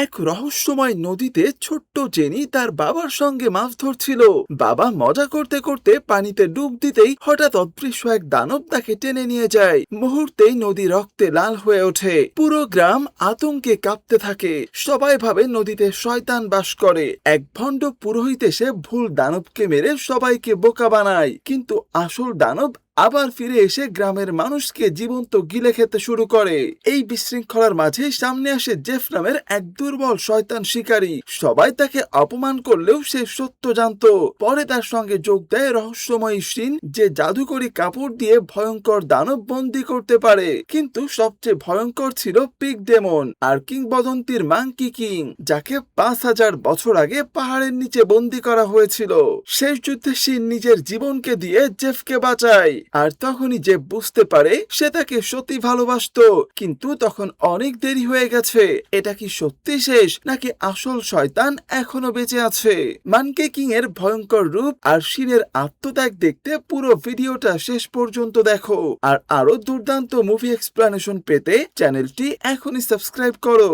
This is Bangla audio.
এক রহস্যময় নদীতে ছোট্ট জেনি তার বাবার সঙ্গে মাছ ধরছিল। বাবা মজা করতে করতে পানিতে ডুব দিতেই হঠাৎ অদৃশ্য এক দানব তাকে টেনে নিয়ে যায়। মুহূর্তেই নদী রক্তে লাল হয়ে ওঠে। পুরো গ্রাম আতঙ্কে কাঁপতে থাকে। সবাই ভাবে নদীতে শয়তান বাস করে। এক ভণ্ড পুরোহিত এসে ভুল দানবকে মেরে সবাইকে বোকা বানায়, কিন্তু আসল দানব আবার ফিরে এসে গ্রামের মানুষকে জীবন্ত গিলে খেতে শুরু করে। এই বিশৃঙ্খলার মাঝে সামনে আসে জেফ নামের এক দুর্বল শয়তান শিকারী। সবাই তাকে অপমান করলেও সে সত্য জানতো। পরে তার সঙ্গে যোগ দেয় রহস্যময়ী সিন, যে জাদুকরী কাপড় দিয়ে ভয়ঙ্কর দানব বন্দী করতে পারে। কিন্তু সবচেয়ে ভয়ঙ্কর ছিল পিগ ডেমন আর কিংবদন্তির মাঙ্কি কিং, যাকে 5000 বছর আগে পাহাড়ের নিচে বন্দী করা হয়েছিল। শেষ যুদ্ধে সিন নিজের জীবনকে দিয়ে জেফকে বাঁচায়। আর তখনই যে বুঝতে পারে সে তাকে সত্যি ভালোবাসতো, কিন্তু তখন অনেক দেরি হয়ে গেছে। এটা কি সত্যি শেষ, নাকি আসল শয়তান এখনো বেঁচে আছে? মানকে কিং এর ভয়ঙ্কর রূপ আর শিনের আত্মত্যাগ দেখতে পুরো ভিডিওটা শেষ পর্যন্ত দেখো। আর আরো দুর্দান্ত মুভি এক্সপ্লানেশন পেতে চ্যানেলটি এখনই সাবস্ক্রাইব করো।